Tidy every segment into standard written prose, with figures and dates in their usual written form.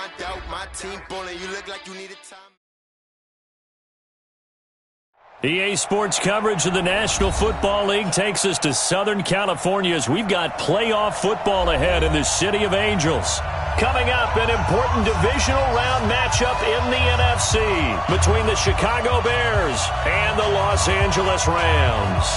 find out my team balling. You look like you need a time. EA Sports coverage of the National Football League takes us to Southern California as we've got playoff football ahead in the City of Angels. Coming up, an important divisional round matchup in the NFC between the Chicago Bears and the Los Angeles Rams.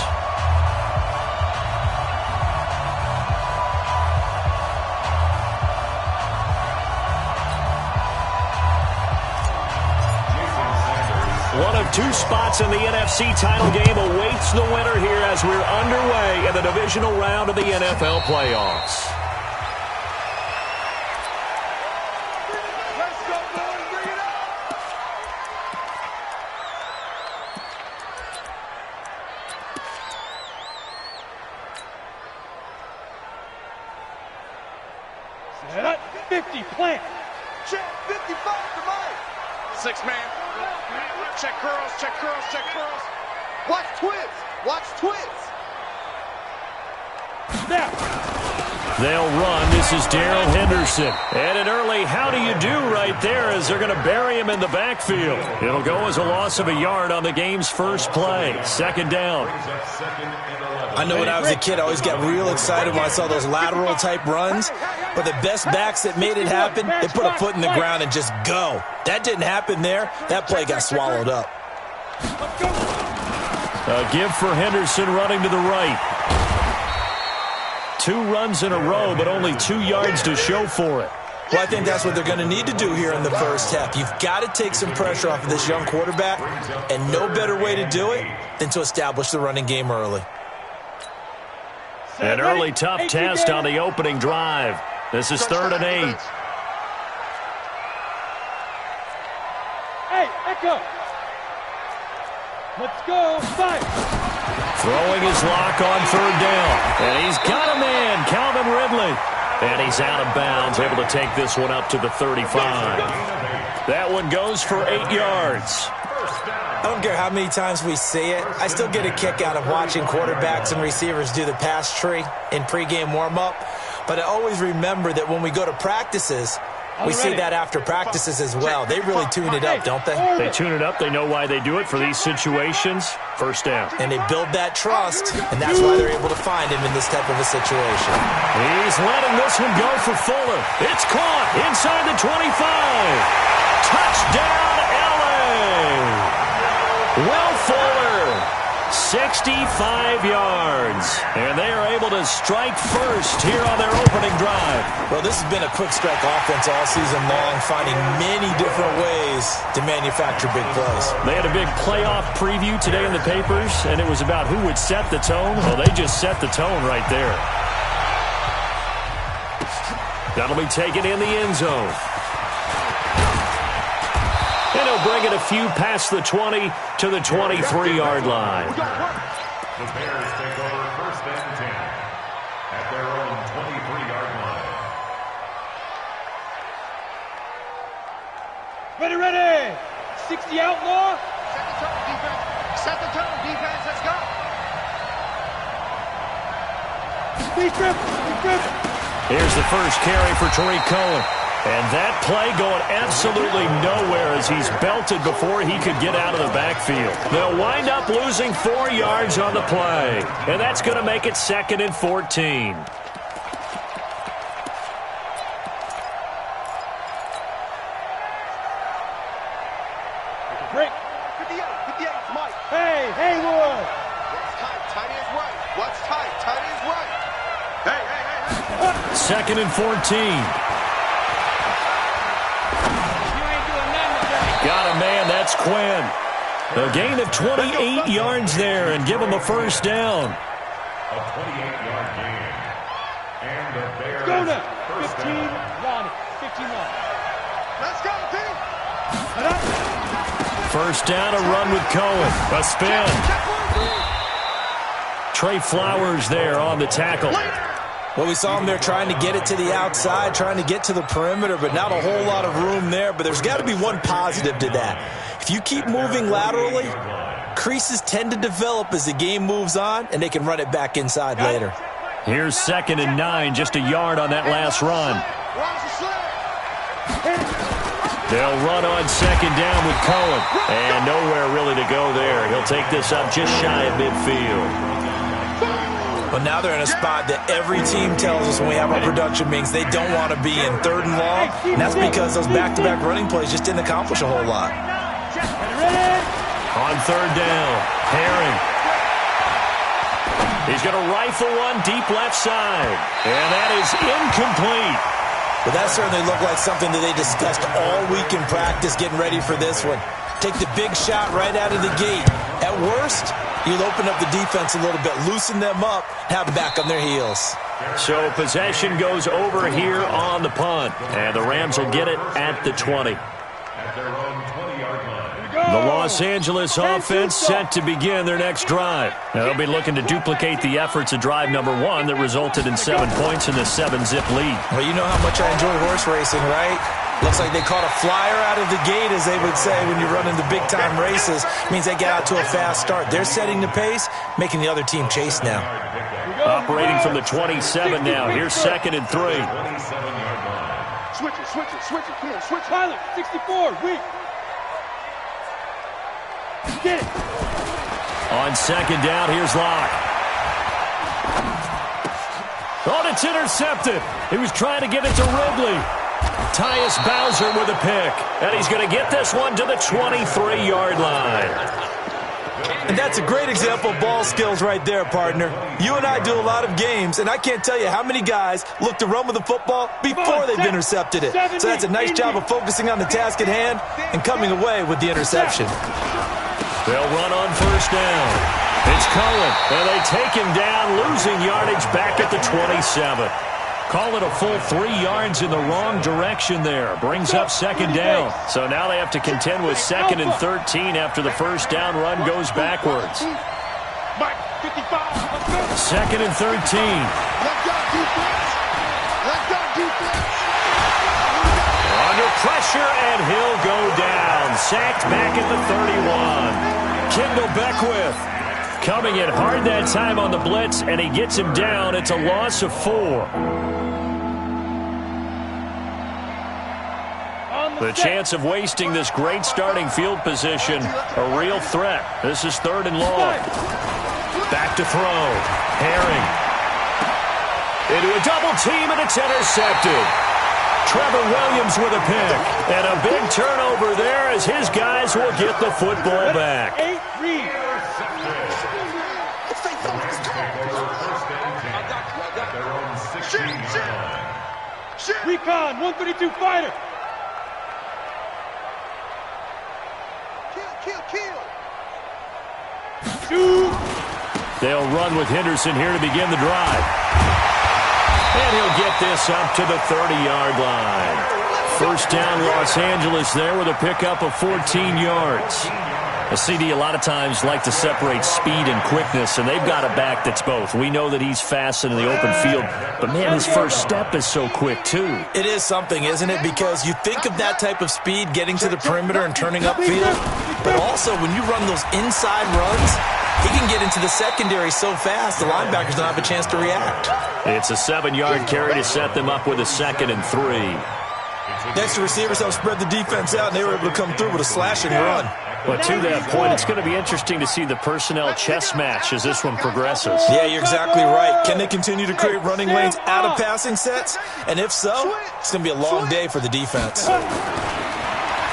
One of two spots in the NFC title game awaits the winner here as we're underway in the divisional round of the NFL playoffs. Let's go, boys. Bring it up. Set up. 50, plant. Check. 55 to Mike. 6-man. Check curls, check curls, check curls. Watch twins. Watch twins. Snap. They'll run. This is Darrell Henderson. And an early how do you do right there as they're going to bury him in the backfield. It'll go as a loss of a yard on the game's first play. Second down. I know when I was a kid, I always got real excited when I saw those lateral type runs. But the best backs that made it happen, they put a foot in the ground and just go. That didn't happen there. That play got swallowed up. A give for Henderson running to the right. 2 runs in a row, but only 2 yards to show for it. Well, I think that's what they're going to need to do here in the first half. You've got to take some pressure off of this young quarterback, and no better way to do it than to establish the running game early. An early tough test on the opening drive. This is 3rd and 8. Hey, Echo. Let's go. 5. Throwing his lock on 3rd down. And he's got a man, Calvin Ridley. And he's out of bounds, able to take this one up to the 35. That one goes for 8 yards. I don't care how many times we see it. I still get a kick out of watching quarterbacks and receivers do the pass tree in pregame warm-up. But I always remember that when we go to practices, we see that after practices as well. They really tune it up, don't they? They tune it up. They know why they do it for these situations. First down. And they build that trust, and that's why they're able to find him in this type of a situation. He's letting this one go for Fuller. It's caught inside the 25. Touchdown, LA. Will Fuller, 65 yards. And they are able to strike first here on their opening drive. Well, this has been a quick strike offense all season long, finding many different ways to manufacture big plays. They had a big playoff preview today in the papers, and it was about who would set the tone. Well, they just set the tone right there. That'll be taken in the end zone. And he'll bring it a few past the 20 to the 23-yard line. The Bears take over 1st and 10 at their own 23-yard line. Ready, ready. 60 outlaw. Set the tone, defense. Let's go. Speed trip. Here's the first carry for Tariq Cohen. And that play going absolutely nowhere as he's belted before he could get out of the backfield. They'll wind up losing 4 yards on the play. And that's going to make it 2nd and 14. Break. 58, Mike. Hey, Haywood. What's tight? Tight is right. What's tight? Tight is right. Hey. 2nd and 14. Got a man, that's Quinn. A gain of 28 yards there and give him a first down. A 28-yard gain. And the Bears Go now. first 15, down. Lonnie. 15 Lonnie. Let's go, team. First down, a run with Cohen. A spin. Trey Flowers there on the tackle. Well, we saw him there trying to get it to the outside, trying to get to the perimeter, but not a whole lot of room there. But there's got to be one positive to that. If you keep moving laterally, creases tend to develop as the game moves on, and they can run it back inside later. Here's 2nd and 9, just a yard on that last run. They'll run on second down with Cohen. And nowhere really to go there. He'll take this up just shy of midfield. But now they're in a spot that every team tells us when we have our production meetings they don't want to be in, 3rd and long. And that's because those back-to-back running plays just didn't accomplish a whole lot. On 3rd down, Herring. He's going to rifle one deep left side. And that is incomplete. But that certainly looked like something that they discussed all week in practice getting ready for this one. Take the big shot right out of the gate. At worst, you'll open up the defense a little bit, loosen them up, have them back on their heels. So possession goes over here on the punt. And the Rams will get it at the 20. At their own 20-yard line. The Los Angeles offense set to begin their next drive. Now they'll be looking to duplicate the efforts of drive number 1 that resulted in 7 points in the 7-zip lead. Well, you know how much I enjoy horse racing, right? Looks like they caught a flyer out of the gate, as they would say when you're running the big-time races. Means they get out to a fast start. They're setting the pace, making the other team chase now. Operating from the 27 now. Here's 2nd and 3. 27-yard line. Switch it. Come on, switch. Pilot, 64, weak. Get it. On 2nd down, here's Locke. Oh, it's intercepted. He was trying to get it to Ridley. Tyus Bowser with a pick. And he's going to get this one to the 23-yard line. And that's a great example of ball skills right there, partner. You and I do a lot of games, and I can't tell you how many guys look to run with the football before they've intercepted it. So that's a nice job of focusing on the task at hand and coming away with the interception. They'll run on 1st down. It's Cohen, and they take him down, losing yardage back at the 27. Call it a full 3 yards in the wrong direction there. Brings up 2nd down. So now they have to contend with 2nd and 13 after the 1st down run goes backwards. 2nd and 13. Let's go, defense. Let's go, defense. Under pressure, and he'll go down. Sacked back at the 31. Kendall Beckwith coming in hard that time on the blitz, and he gets him down. It's a loss of 4. The chance of wasting this great starting field position, a real threat. This is 3rd and long. Back to throw. Herring. Into a double team, and it's intercepted. Trevor Williams with a pick. And a big turnover there as his guys will get the football back. Recon, 132 fighter. Kill. Shoot. They'll run with Henderson here to begin the drive. And he'll get this up to the 30-yard line. 1st down, Los Angeles there with a pickup of 14 yards. A CD a lot of times like to separate speed and quickness, and they've got a back that's both. We know that he's fast in the open field, but, man, his first step is so quick, too. It is something, isn't it? Because you think of that type of speed getting to the perimeter and turning upfield, but also when you run those inside runs, he can get into the secondary so fast the linebackers don't have a chance to react. It's a 7-yard carry to set them up with a 2nd and 3. Next, the receivers help spread the defense out, and they were able to come through with a slashing run. But to that point, it's going to be interesting to see the personnel chess match as this one progresses. Yeah, you're exactly right. Can they continue to create running lanes out of passing sets? And if so, it's going to be a long day for the defense.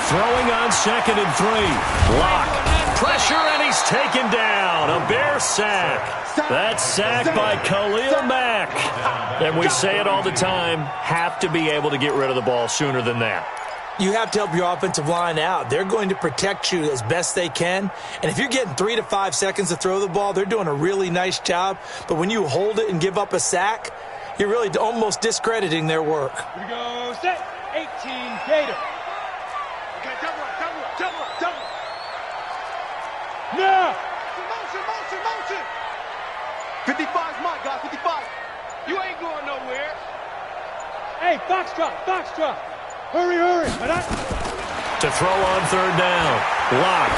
Throwing on 2nd and 3. Block. Pressure, and he's taken down. A Bear sack. That's sacked by Khalil Mack. And we say it all the time, have to be able to get rid of the ball sooner than that. You have to help your offensive line out. They're going to protect you as best they can. And if you're getting 3 to 5 seconds to throw the ball, they're doing a really nice job. But when you hold it and give up a sack, you're really almost discrediting their work. Here we go, set, 18, Gator. Okay, double. Now. Motion. 55's my guy, 55. You ain't going nowhere. Hey, Foxtrot. Hurry. To throw on 3rd down. Lock.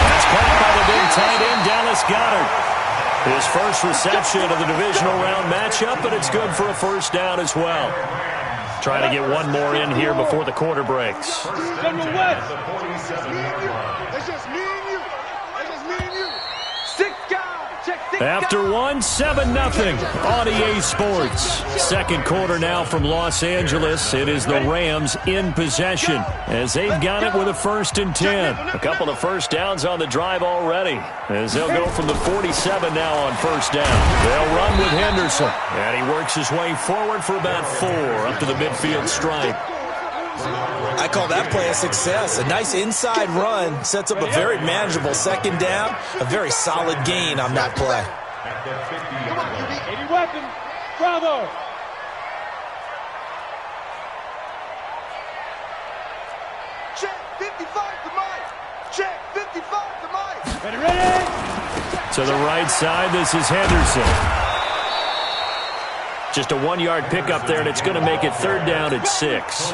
That's caught by the big tight end, Dallas Goedert. His first reception of the divisional round matchup, but it's good for a 1st down as well. Trying to get one more in here before the quarter breaks. General West. It's just me and you. It's just me and you. 6 guys. Check 6 After guys. 1, 7-0 on EA Sports. Second quarter now from Los Angeles. It is the Rams in possession as they've got it with a 1st and 10. A couple of first downs on the drive already as they'll go from the 47 now on 1st down. They'll run with Henderson, and he works his way forward for about 4 up to the midfield stripe. I call that play a success. A nice inside run sets up a very manageable 2nd down. A very solid gain on that play. Come on, QB. 80 weapon. Bravo. Check 55 to Mike. Check 55 to Mike. Ready. To the right side, this is Henderson. Just a 1-yard pickup there, and it's going to make it 3rd down at 6.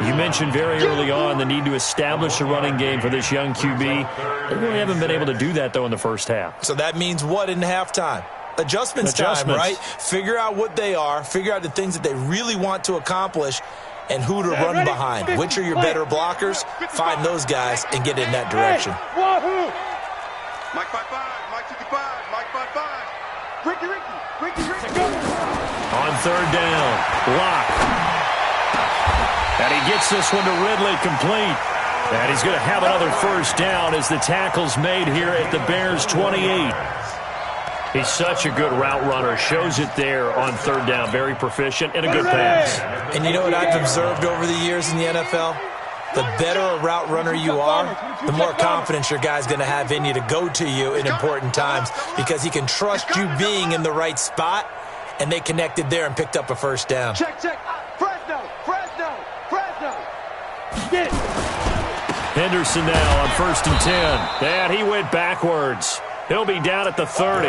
You mentioned very early on the need to establish a running game for this young QB. They really haven't been able to do that, though, in the first half. So that means what in halftime? Adjustments time, right? Figure out what they are, figure out the things that they really want to accomplish, and who to run behind. Which are your better blockers? Find those guys and get in that direction. Wahoo. Mike 55. Mike 55. Mike 55. Ricky. On 3rd down, Locke. And he gets this one to Ridley complete. And he's going to have another 1st down as the tackle's made here at the Bears' 28. He's such a good route runner. Shows it there on 3rd down. Very proficient and a good pass. And you know what I've observed over the years in the NFL? The better a route runner you are, the more confidence your guy's going to have in you to go to you in important times because he can trust you being in the right spot, and they connected there and picked up a 1st down. Check. Fresno. Get it. Henderson now on 1st and 10. And he went backwards. He'll be down at the 30.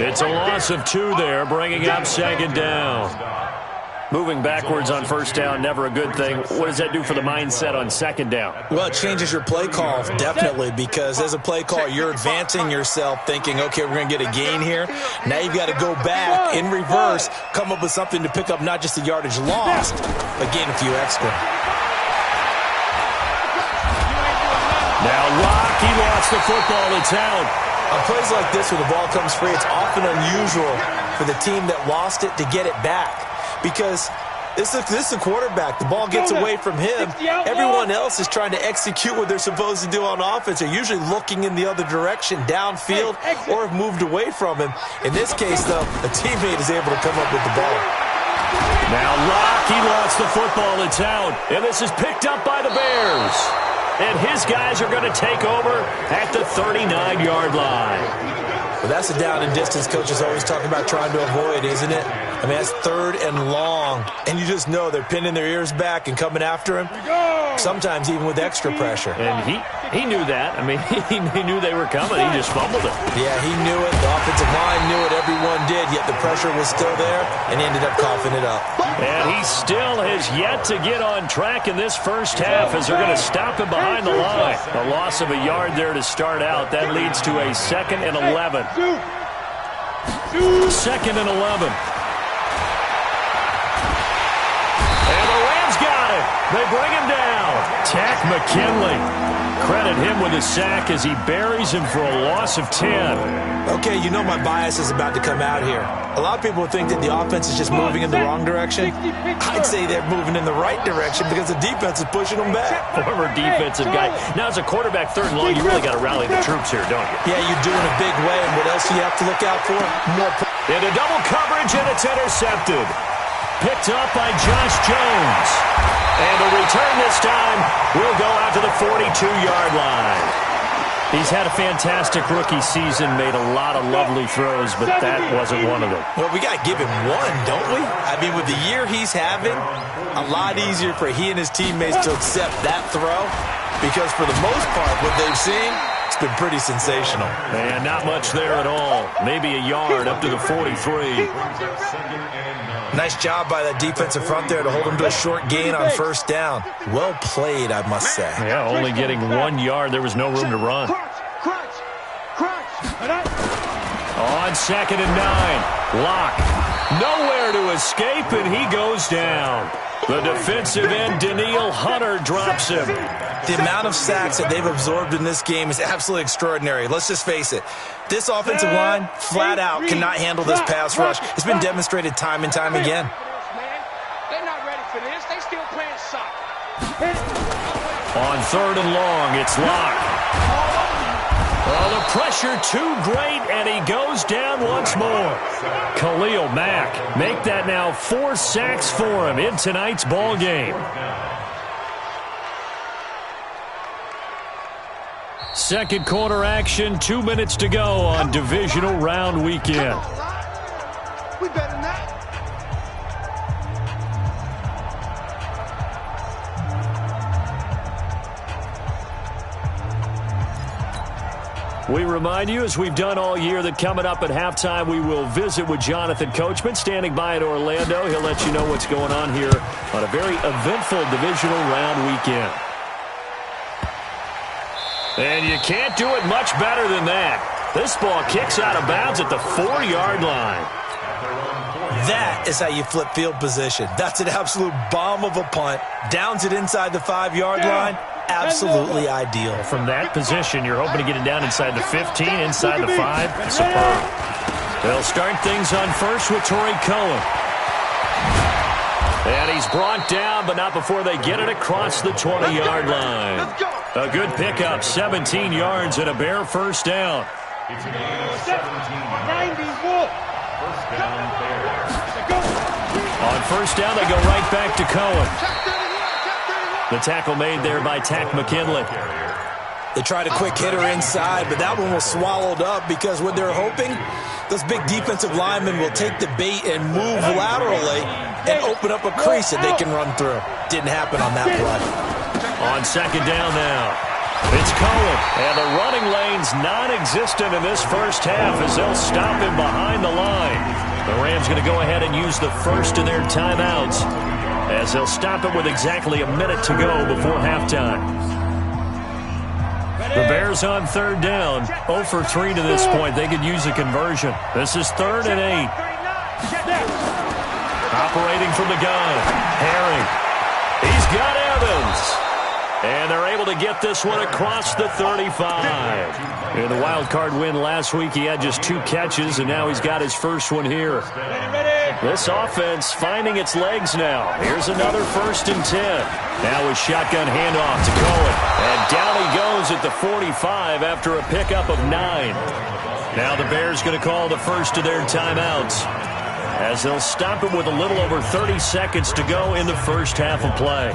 It's a loss of 2 there, bringing up 2nd down. Moving backwards on 1st down, never a good thing. What does that do for the mindset on 2nd down? Well, it changes your play call, definitely, because as a play caller, you're advancing yourself thinking, okay, we're going to get a gain here. Now you've got to go back in reverse, come up with something to pick up not just the yardage lost, but gain a few extra. Now Locke, he lost the football. It's out. On plays like this where the ball comes free, it's often unusual for the team that lost it to get it back. Because this is the quarterback. The ball gets away from him. Everyone else is trying to execute what they're supposed to do on offense. They're usually looking in the other direction, downfield, or have moved away from him. In this case, though, a teammate is able to come up with the ball. Now Locke, he lost the football. It's out. And this is picked up by the Bears. And his guys are going to take over at the 39-yard line. Well, that's the down and distance coaches always talk about trying to avoid, isn't it? I mean, that's 3rd and long. And you just know they're pinning their ears back and coming after him. Sometimes even with extra pressure. And he knew that. I mean, he knew they were coming. He just fumbled it. Yeah, he knew it. The offensive line knew it. Everyone did. Yet the pressure was still there, and he ended up coughing it up. And he still has yet to get on track in this first half as they're going to stop him behind the line. A loss of a yard there to start out. That leads to a 2nd and 11. 2nd and 11. They bring him down. Tack McKinley. Credit him with a sack as he buries him for a loss of 10. Okay, you know my bias is about to come out here. A lot of people think that the offense is just moving in the wrong direction. I'd say they're moving in the right direction because the defense is pushing them back. Former defensive guy. Now, as a quarterback 3rd and long, you really got to rally the troops here, don't you? Yeah, you do in a big way. And what else do you have to look out for? More. Into double coverage, and it's intercepted. Picked up by Josh Jones. And the return this time will go out to the 42-yard line. He's had a fantastic rookie season, made a lot of lovely throws, but that wasn't one of them. Well, we got to give him one, don't we? I mean, with the year he's having, a lot easier for he and his teammates to accept that throw because for the most part, what they've seen, it's been pretty sensational. And not much there at all. Maybe a yard up to the 43. Nice job by that defensive front there to hold him to a short gain on 1st down. Well played, I must say. Yeah, only getting 1 yard. There was no room to run. Crunch. On 2nd and 9, Locke. Nowhere to escape, and he goes down. The defensive end, Danielle Hunter, drops him. The amount of sacks that they've absorbed in this game is absolutely extraordinary. Let's just face it. This offensive line, flat out, cannot handle this pass rush. It's been demonstrated time and time again. They're not ready for this. They still playing soccer. On 3rd and long, it's locked. Oh, the pressure too great, and he goes down once more. Khalil Mack, make that now 4 sacks for him in tonight's ball game. Second quarter action, 2 minutes to go on divisional round weekend. We better than that. We remind you, as we've done all year, that coming up at halftime, we will visit with Jonathan Coachman, standing by at Orlando. He'll let you know what's going on here on a very eventful divisional round weekend. And you can't do it much better than that. This ball kicks out of bounds at the 4-yard line. That is how you flip field position. That's an absolute bomb of a punt. Downs it inside the 5-yard line. Absolutely ideal. From that position, you're hoping to get it down inside the 15, inside the 5. Superb. They'll start things on first with Torrey Cohen. And he's brought down, but not before they get it across the 20-yard line. A good pickup, 17 yards and a Bear first down. It's a gain of 17 yards. First down, Bears. On first down, they go right back to Cohen. The tackle made there by Tack McKinley. They tried a quick hitter inside, but that one was swallowed up because what they're hoping, those big defensive linemen will take the bait and move laterally and open up a crease that they can run through. Didn't happen on that play. On second down now, it's Cohen. And the running lane's non-existent in this first half as they'll stop him behind the line. The Rams going to go ahead and use the first of their timeouts, as they'll stop it with exactly a minute to go before halftime. The Bears on third down, 0 for 3 to this point. They could use a conversion. This is 3rd and 8. Operating from the gun, Herring. He's got Evans. And they're able to get this one across the 35. In the wild card win last week, he had just 2 catches, and now he's got his first one here. This offense finding its legs now. Here's another 1st and 10. Now a shotgun handoff to Cohen. And down he goes at the 45 after a pickup of 9. Now the Bears going to call the first of their timeouts, as they'll stop it with a little over 30 seconds to go in the first half of play.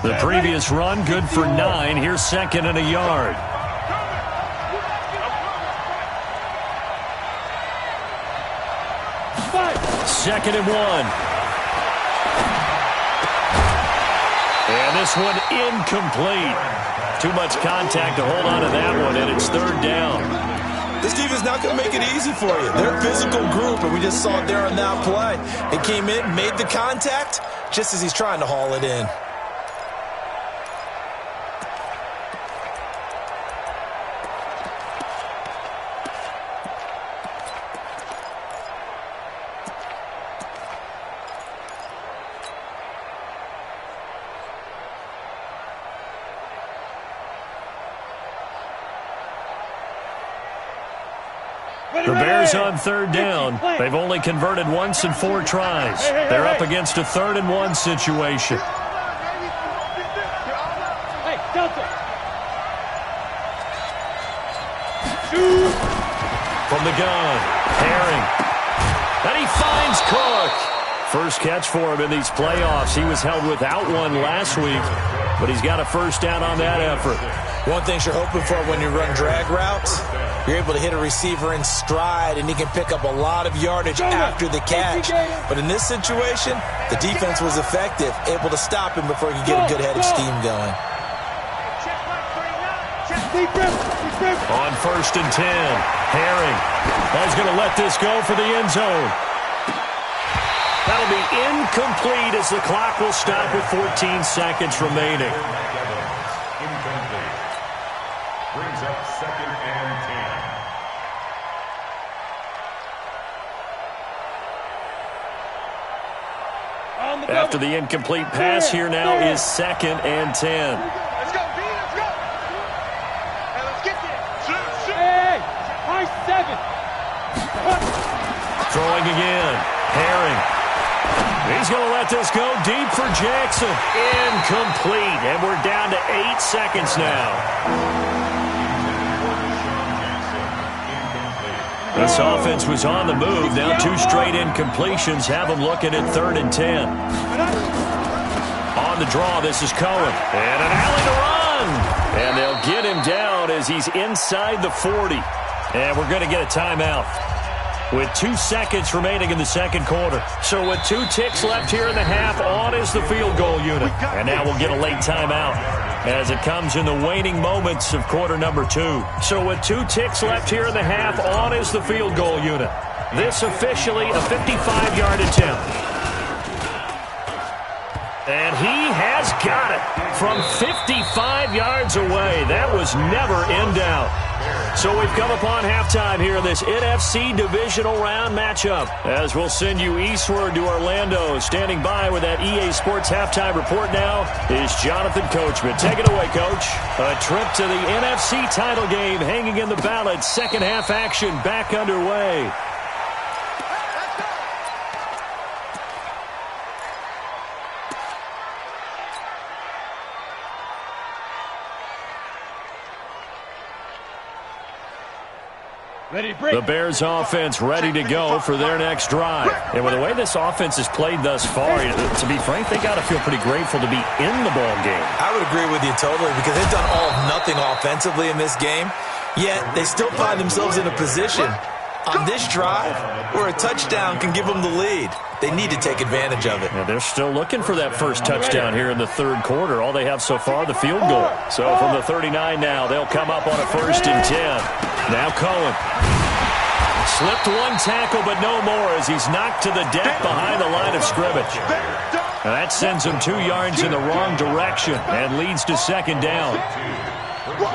The previous run good for 9. Here's 2nd and a yard. Second and 1. And this one incomplete. Too much contact to hold on to that one, and it's 3rd down. This team is not going to make it easy for you. They're a physical group, and we just saw it there on that play. It came in, made the contact, just as he's trying to haul it in. The Bears on 3rd down. They've only converted once in 4 tries. They're up against a 3rd and 1 situation. From the gun, Herring. And he finds Cook. First catch for him in these playoffs. He was held without one last week, but he's got a first down on that effort. One thing you're hoping for when you run drag routes, you're able to hit a receiver in stride, and he can pick up a lot of yardage after the catch. But in this situation, the defense was effective, able to stop him before he could get a good head of steam going. On 1st and 10, Herring is going to let this go for the end zone. That'll be incomplete as the clock will stop with 14 seconds remaining. Incomplete. Brings up 2nd and 10. After the incomplete pass, here now is 2nd and 10. Let's go, B, let's go. Hey, let's get there. Shoot. Hey, high 7. Throwing again. Herring. He's going to let this go deep for Jackson. Incomplete. And we're down to 8 seconds now. This offense was on the move. Now 2 straight incompletions have them looking at 3rd and 10. On the draw, this is Cohen. And an alley to run. And they'll get him down as he's inside the 40. And we're going to get a timeout with 2 seconds remaining in the second quarter. So with 2 ticks left here in the half, on is the field goal unit. And now we'll get a late timeout as it comes in the waning moments of quarter number 2. So with 2 ticks left here in the half, on is the field goal unit. This officially a 55-yard attempt. And he has got it from 55 yards away. That was never in doubt. So we've come upon halftime here in this NFC divisional round matchup. As we'll send you eastward to Orlando. Standing by with that EA Sports halftime report now is Jonathan Coachman. Take it away, Coach. A trip to the NFC title game hanging in the balance. Second half action back underway. The Bears offense ready to go for their next drive. And with the way this offense has played thus far, to be frank, they got to feel pretty grateful to be in the ball game. I would agree with you totally because they've done all of nothing offensively in this game, yet they still find themselves in a position on this drive where a touchdown can give them the lead. They need to take advantage of it. Yeah, they're still looking for that first touchdown here in the third quarter. All they have so far, the field goal. So from the 39 now, they'll come up on a 1st and 10. Now Cohen. Slipped 1 tackle, but no more as he's knocked to the deck behind the line of scrimmage. Now that sends him 2 yards in the wrong direction and leads to 2nd down. Here we go.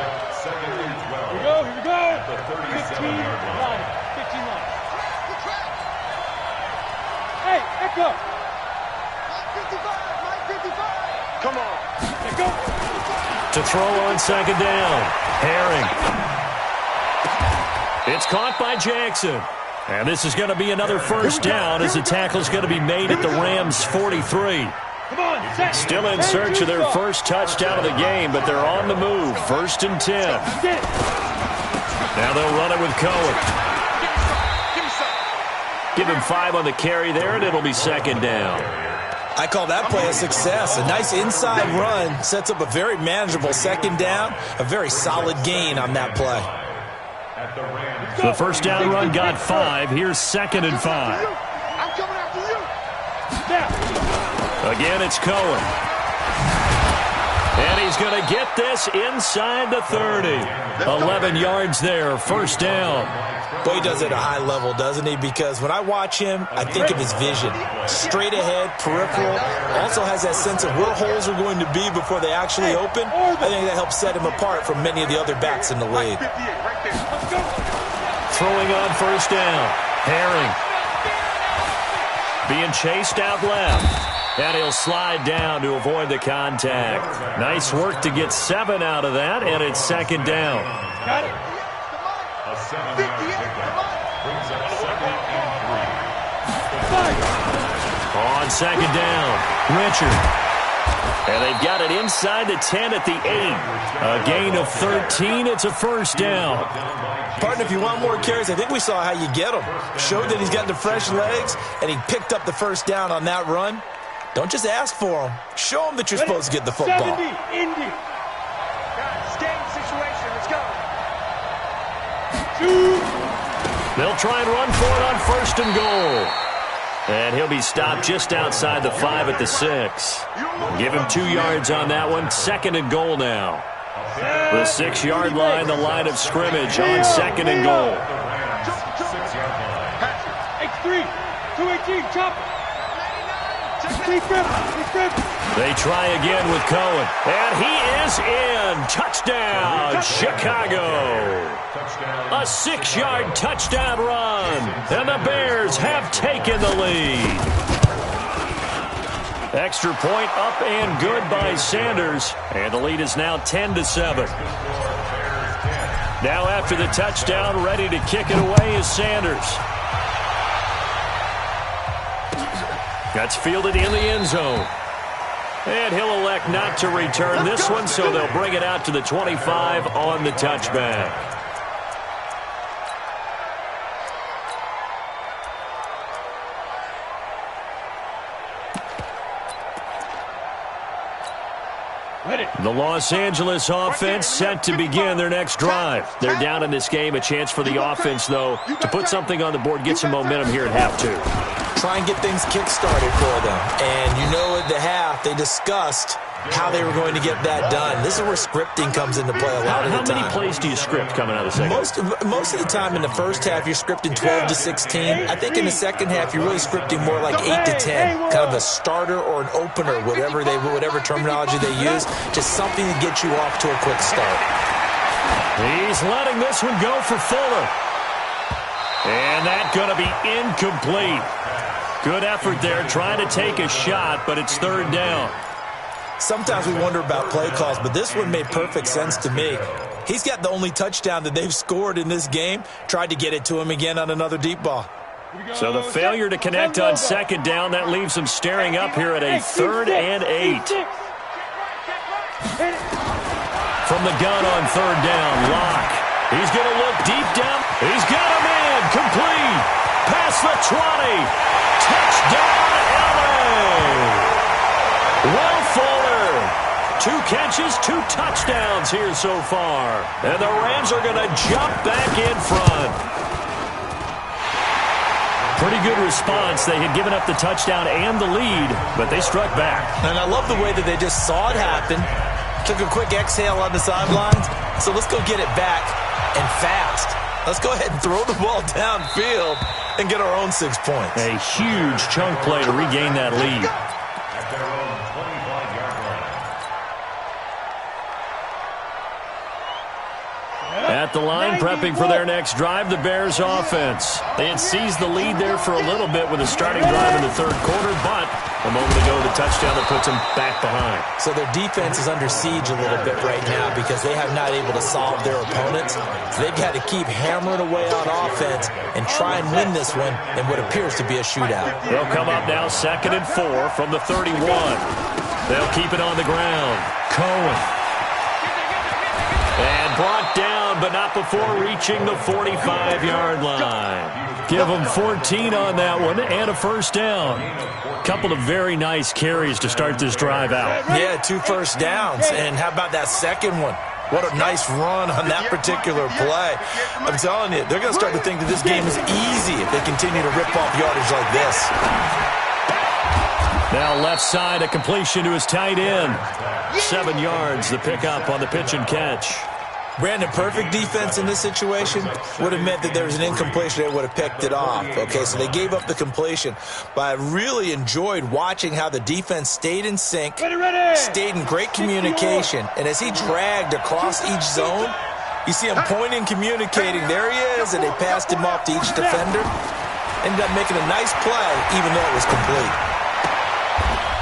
15 line. Hey, echo. 55. Come on. Let's go. To throw on 2nd down. Herring. It's caught by Jackson. And this is going to be another 1st down as the tackle's going to be made at the Rams' 43. Still in search of their first touchdown of the game, but they're on the move. 1st and 10. Now they'll run it with Cohen. Give him 5 on the carry there, and it'll be 2nd down. I call that play a success. A nice inside run sets up a very manageable 2nd down. A very solid gain on that play. The 1st down run got 5. Here's 2nd and 5. I'm coming after you. Again, it's Cohen. And he's going to get this inside the 30. 11 yards there, 1st down. Boy, he does it at a high level, doesn't he? Because when I watch him, I think of his vision. Straight ahead, peripheral. Also has that sense of where holes are going to be before they actually open. I think that helps set him apart from many of the other backs in the league. Throwing on 1st down. Herring. Being chased out left. And he'll slide down to avoid the contact. Nice work to get 7 out of that, and it's 2nd down. Got it. A 7-yard pickup brings up 2nd and 3. On 2nd down, Richard. And they've got it inside the 10 at the 8. A gain of 13. It's a 1st down. Partner, if you want more carries, I think we saw how you get them. Showed that he's got the fresh legs, and he picked up the 1st down on that run. Don't just ask for him. Show him that you're supposed to get the football. 70, Indy. Game situation. Let's go. They'll try and run for it on 1st and goal. And he'll be stopped just outside the 5 at the 6. Give him 2 yards on that one. 2nd and goal now. The 6-yard line, the line of scrimmage on 2nd and goal. X3, 218, chop. They try again with Cohen. And he is in. Touchdown, Chicago. A 6-yard touchdown run. And the Bears have taken the lead. Extra point up and good by Sanders. And the lead is now 10-7. Now after the touchdown, ready to kick it away is Sanders. That's fielded in the end zone. And he'll elect not to return this one, so they'll bring it out to the 25 on the touchback. The Los Angeles offense set to begin their next drive. They're down in this game. A chance for the offense, though, to put something on the board, get some momentum here at half two. Try and get things kick-started for them. And you know at the half, they discussed how they were going to get that done. This is where scripting comes into play a lot of the time. How many plays do you script coming out of the second? Most of the time in the first half, you're scripting 12 to 16. I think in the second half, you're really scripting more like 8 to 10. Kind of a starter or an opener, whatever terminology they use. Just something to get you off to a quick start. He's letting this one go for Fuller. And that's going to be incomplete. Good effort there, trying to take a shot, but it's third down. Sometimes we wonder about play calls, but this one made perfect sense to me. He's got the only touchdown that they've scored in this game. Tried to get it to him again on another deep ball. So the failure to connect on second down, that leaves him staring up here at a 3rd and 8. From the gun on third down, Locke. He's going to look deep down. He's got a man, complete. Past the 20. Touchdown, LA. Will Fuller. 2 catches, 2 touchdowns here so far. And the Rams are going to jump back in front. Pretty good response. They had given up the touchdown and the lead, but they struck back. And I love the way that they just saw it happen. Took a quick exhale on the sidelines. So let's go get it back and fast. Let's go ahead and throw the ball downfield and get our own 6 points. A huge chunk play to regain that lead. At their own 25-yard line. At the line, prepping for their next drive, the Bears offense. They had seized the lead there for a little bit with a starting drive in the third quarter, but a moment ago, the touchdown that puts them back behind. So their defense is under siege a little bit right now because they have not able to solve their opponents. So they've got to keep hammering away on offense and try and win this one in what appears to be a shootout. They'll come up now 2nd and 4 from the 31. They'll keep it on the ground. Cohen. And brought down, but not before reaching the 45-yard line. Give them 14 on that one and a first down. Couple of very nice carries to start this drive out. Yeah, 2 first downs. And how about that second one? What a nice run on that particular play. I'm telling you, they're going to start to think that this game is easy if they continue to rip off yardage like this. Now left side, a completion to his tight end. 7 yards, the pickup on the pitch and catch. Brandon, perfect defense in this situation would have meant that there was an incompletion. They would have picked it off. Okay, so they gave up the completion. But I really enjoyed watching how the defense stayed in sync, stayed in great communication. And as he dragged across each zone, you see him pointing, communicating. There he is, and they passed him off to each defender. Ended up making a nice play, even though it was complete.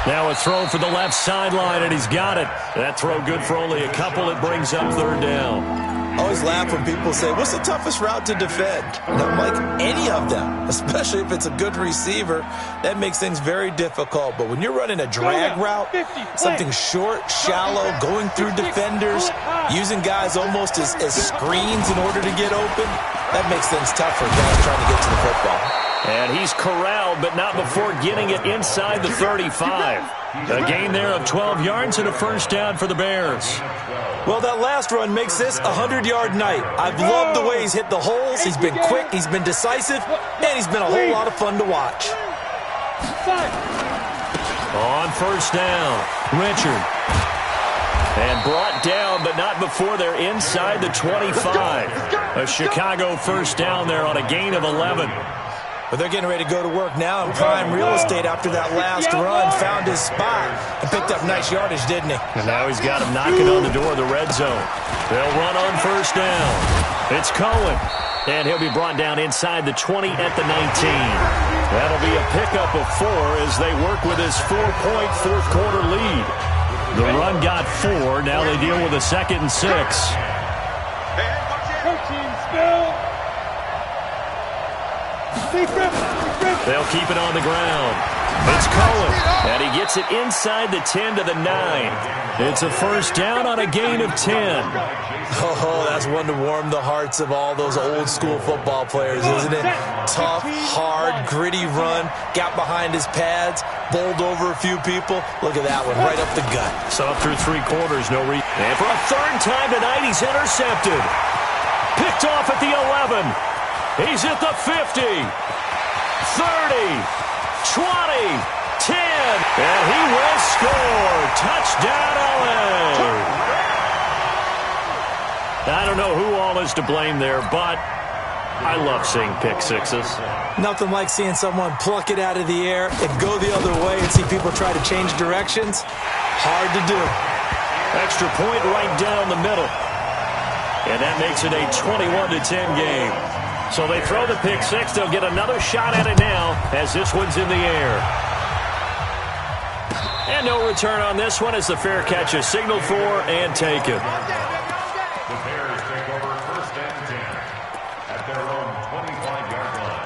Now a throw for the left sideline, and he's got it. That throw good for only a couple. It brings up third down. I always laugh when people say, what's the toughest route to defend? And I'm like, any of them, especially if it's a good receiver. That makes things very difficult. But when you're running a drag route, something short, shallow, going through defenders, using guys almost as screens in order to get open, that makes things tough for guys trying to get to the football. And he's corralled, but not before getting it inside the 35. A gain there of 12 yards and a first down for the Bears. Well, that last run makes this a 100-yard night. I've loved the way he's hit the holes. He's been quick, he's been decisive, and he's been a whole lot of fun to watch. On first down, Richard. And brought down, but not before they're inside the 25. A Chicago first down there on a gain of 11. But they're getting ready to go to work now in prime real estate after that last run. Found his spot and picked up nice yardage, didn't he? And now he's got him knocking on the door of the red zone. They'll run on first down. It's Cohen. And he'll be brought down inside the 20 at the 19. That'll be a pickup of 4 as they work with his 4-point fourth-quarter lead. The run got 4. Now they deal with a 2nd and 6. They'll keep it on the ground. It's Cohen, and he gets it inside the 10 to the 9. It's a first down on a gain of 10. Oh, that's one to warm the hearts of all those old-school football players, isn't it? Tough, hard, gritty run, got behind his pads, bowled over a few people. Look at that one, right up the gut. So up through 3 quarters, no reason. And for a 3rd time tonight, he's intercepted. Picked off at the 11. He's at the 50. 30. 20, 10, and he will score. Touchdown, LA. I don't know who all is to blame there, but I love seeing pick sixes. Nothing like seeing someone pluck it out of the air and go the other way and see people try to change directions. Hard to do. Extra point right down the middle. And that makes it a 21-10 game. So they throw the pick six. They'll get another shot at it now as this one's in the air. And no return on this one as the fair catch is signaled for and taken. The Bears take over 1st and 10 at their own 25-yard line.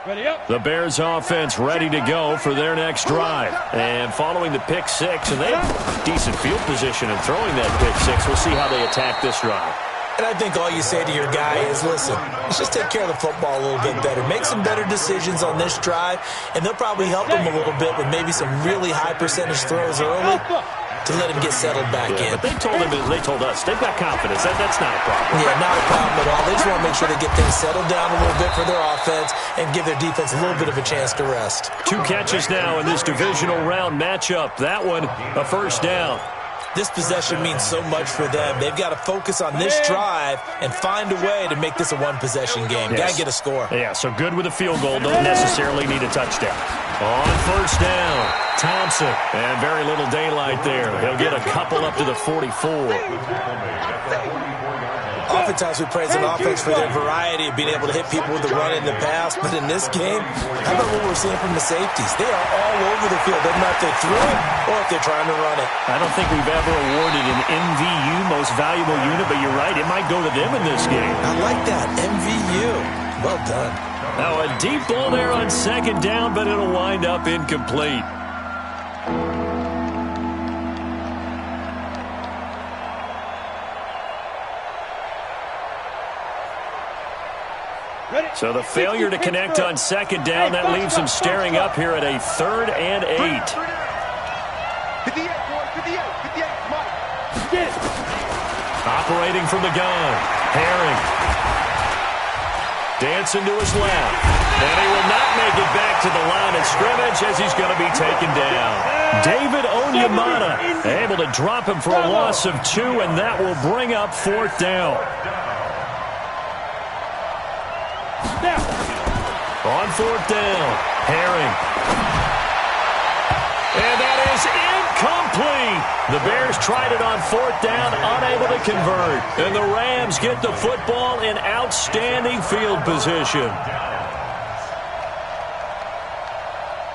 Ready up. The Bears offense ready to go for their next drive. And following the pick six, and they have decent field position in throwing that pick six. We'll see how they attack this drive. And I think all you say to your guy is, listen, let's just take care of the football a little bit better. Make some better decisions on this drive, and they'll probably help him a little bit with maybe some really high percentage throws early to let him get settled back in. But they told us they've got confidence. That's not a problem. Yeah, not a problem at all. They just want to make sure they get things settled down a little bit for their offense and give their defense a little bit of a chance to rest. 2 catches now in this divisional round matchup. That one, a first down. This possession means so much for them. They've got to focus on this drive and find a way to make this a one-possession game. Yes. Got to get a score. Yeah, so good with a field goal. Don't necessarily need a touchdown. On first down, Thompson. And very little daylight there. He'll get a couple up to the 44. Oftentimes we praise an offense for their variety of being able to hit people with the run in the pass, but in this game, how about what we're seeing from the safeties? They are all over the field. Doesn't matter if they threw it or if they're trying to run it. I don't think we've ever awarded an MVU, most valuable unit, but you're right, it might go to them in this game. I like that, MVU. Well done. Now a deep ball there on 2nd down, but it'll wind up incomplete. So the failure to connect on 2nd down, that leaves them staring up here at a 3rd and 8. 58, boy, 58, Mike. Get it. Operating from the gun, Herring. Dancing to his left. And he will not make it back to the line of scrimmage as he's going to be taken down. David Onyemata able to drop him for a loss of 2, and that will bring up 4th down. On 4th down, Herring. And that is incomplete. The Bears tried it on 4th down, unable to convert. And the Rams get the football in outstanding field position.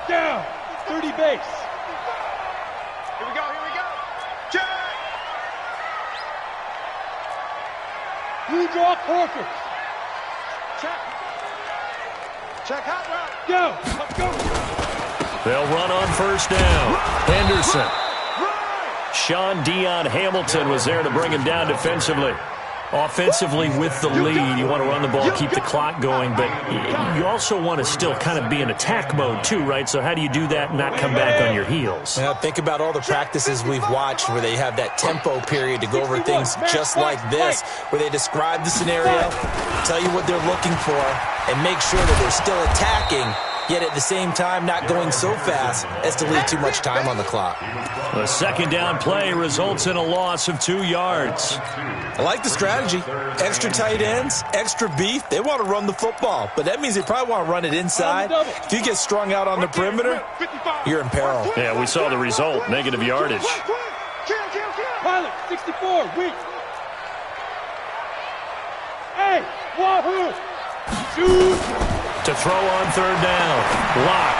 Down. 30 base. Here we go. Check. Blue draw Corker. Check. Check hot route. Go. Let's go. They'll run on 1st down. Henderson. Run. Sean Dion Hamilton was there to bring him down defensively. Offensively with the lead, you want to run the ball, keep the clock going, but you also want to still kind of be in attack mode too, right? So how do you do that and not come back on your heels? Now think about all the practices we've watched where they have that tempo period to go over things just like this, where they describe the scenario, tell you what they're looking for, and make sure that they're still attacking, yet at the same time not going so fast as to leave too much time on the clock. The 2nd down play results in a loss of 2 yards. I like the strategy. Extra tight ends, extra beef. They want to run the football, but that means they probably want to run it inside. If you get strung out on the perimeter, you're in peril. Yeah, we saw the result, negative yardage. Pilot, 64, weak. Wahoo! Shoot! To throw on third down. Lock.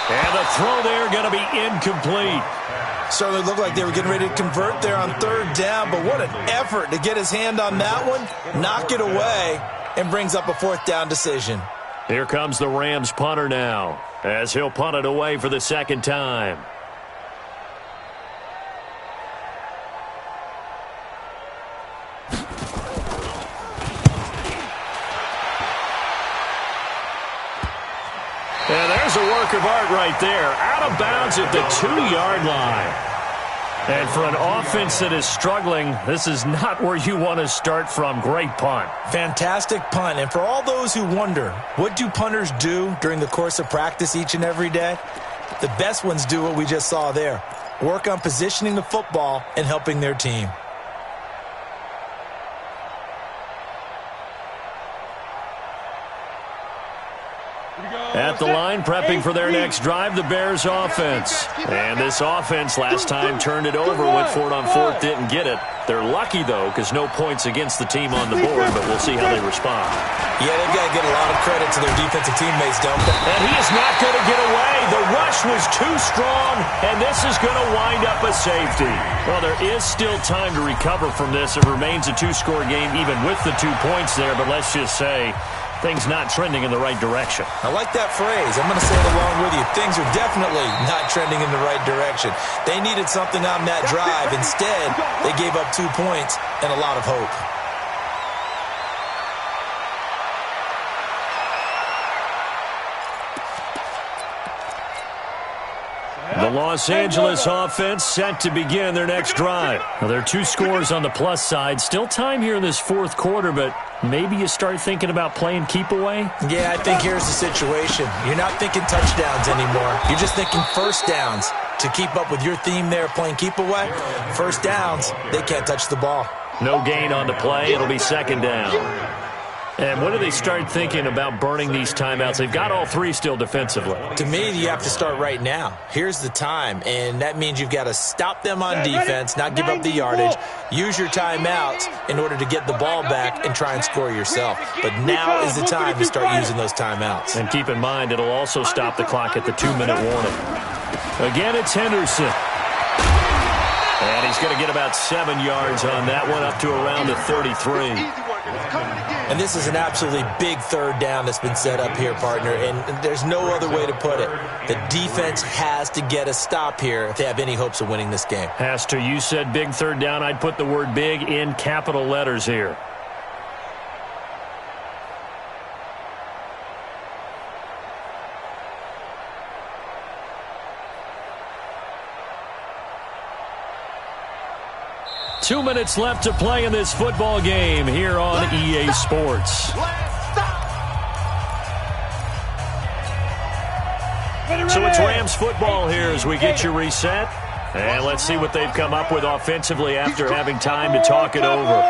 And the throw there going to be incomplete. Certainly looked like they were getting ready to convert there on third down, but what an effort to get his hand on that one, knock it away, and brings up a fourth down decision. Here comes the Rams punter now, as he'll punt it away for the second time. And there's a work of art right there. Out of bounds at the 2-yard line. And for an offense that is struggling, this is not where you want to start from. Great punt. Fantastic punt. And for all those who wonder, what do punters do during the course of practice each and every day? The best ones do what we just saw there. Work on positioning the football and helping their team. At the line, prepping for their next drive, the Bears offense. And this offense last time turned it over, went for it on fourth, didn't get it. They're lucky, though, because no points against the team on the board, but we'll see how they respond. Yeah, they've got to get a lot of credit to their defensive teammates, don't they? And he is not going to get away. The rush was too strong, and this is going to wind up a safety. Well, there is still time to recover from this. It remains a 2-score game, even with the 2 points there, but let's just say things not trending in the right direction. I like that phrase. I'm going to say it along with you. Things are definitely not trending in the right direction. They needed something on that drive. Instead, they gave up 2 points and a lot of hope. The Los Angeles offense set to begin their next drive. Now, there are 2 scores on the plus side. Still time here in this fourth quarter, but maybe you start thinking about playing keep away? Yeah, I think here's the situation. You're not thinking touchdowns anymore. You're just thinking first downs. To keep up with your theme there, playing keep away, first downs, they can't touch the ball. No gain on the play. It'll be second down. And when do they start thinking about burning these timeouts? They've got all 3 still defensively. To me, you have to start right now. Here's the time, and that means you've got to stop them on defense, not give up the yardage, use your timeouts in order to get the ball back and try and score yourself. But now is the time to start using those timeouts. And keep in mind, it'll also stop the clock at the 2-minute warning. Again, it's Henderson. And he's going to get about 7 yards on that one, up to around the 33. And this is an absolutely big third down that's been set up here, partner, and there's no other way to put it. The defense has to get a stop here if they have any hopes of winning this game. Has to. You said big third down. I'd put the word big in capital letters here. Two minutes left to play in this football game here on EA Sports. So it's Rams football here as we get you reset. And let's see what they've come up with offensively after having time to talk it over.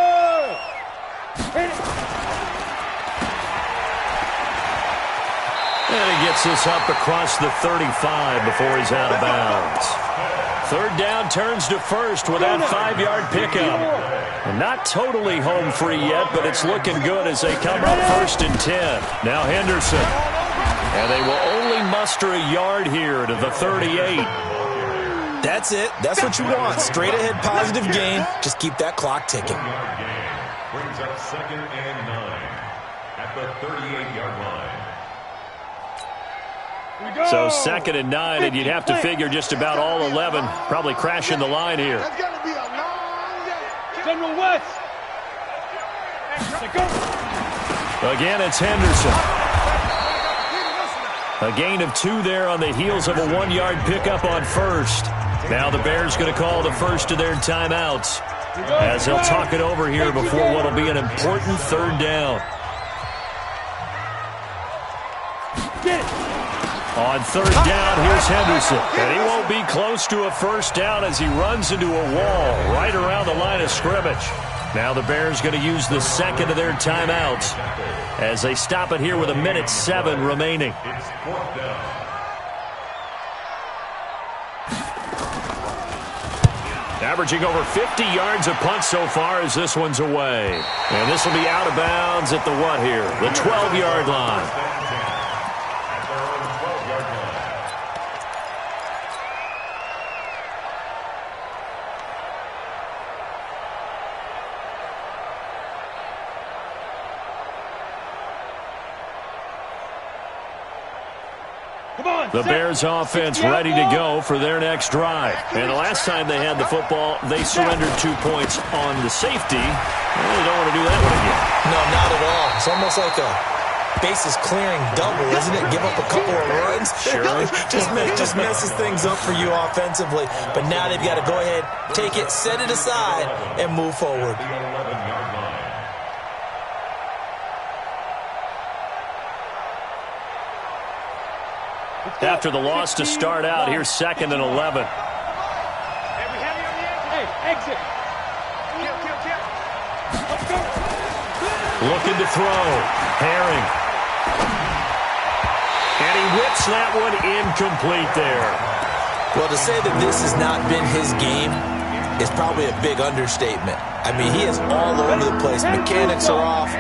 And he gets this up across the 35 before he's out of bounds. Third down turns to first with that 5-yard pickup. And not totally home free yet, but it's looking good as they come up 1st and 10. Now Henderson. And they will only muster a yard here to the 38. That's it. That's what you want. Straight ahead positive gain. Just keep that clock ticking. Brings up 2nd and 9 at the 38-yard line. So 2nd and 9, and you'd have to figure just about all 11 probably crashing the line here. That's got to be a long day. General West. Again, it's Henderson. A gain of 2 there on the heels of a 1-yard pickup on first. Now the Bears going to call the first of their timeouts as they'll talk it over here before what will be an important third down. Get it. On third down, here's Henderson. And he won't be close to a first down as he runs into a wall right around the line of scrimmage. Now the Bears going to use the second of their timeouts as they stop it here with 1:07 remaining. Averaging over 50 yards a punt so far as this one's away. And this will be out of bounds at the what here? The 12-yard line. At their own 12-yard line. The Bears offense ready to go for their next drive. And the last time they had the football, they surrendered 2 points on the safety. Well, they don't want to do that one again. No, not at all. It's almost like a bases clearing double, isn't it? Give up a couple of runs. Sure. just messes things up for you offensively. But now they've got to go ahead, take it, set it aside, and move forward. The 11-yard line. After the loss to start out, here's 2nd and 11. Hey, we have you on the exit. Hey, exit. Kill. Let's go. Looking to throw. Herring. And he whips that one incomplete there. Well, to say that this has not been his game is probably a big understatement. I mean, he is all over the place. Mechanics are off,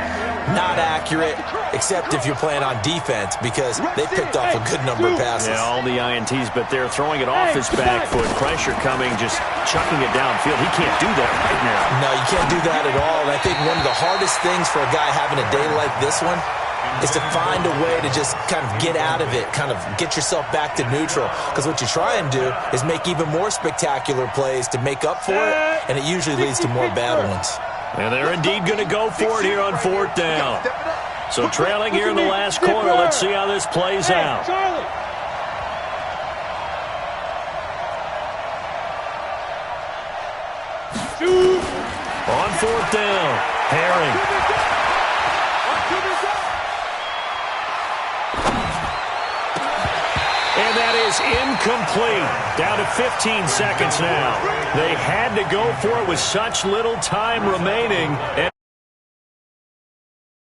not accurate, except if you're playing on defense because they picked off a good number of passes. Yeah, all the INTs, but they're throwing it off his back foot. Pressure coming, just chucking it downfield. He can't do that right now. No, you can't do that at all. And I think one of the hardest things for a guy having a day like this one is to find a way to just kind of get out of it, kind of get yourself back to neutral. Because what you try and do is make even more spectacular plays to make up for it, and it usually leads to more bad ones. And they're indeed going to go for it here on 4th down. So trailing here in the last quarter, let's see how this plays out. Charlie. On 4th down, Herring. And that is incomplete. Down to 15 seconds now. They had to go for it with such little time remaining. And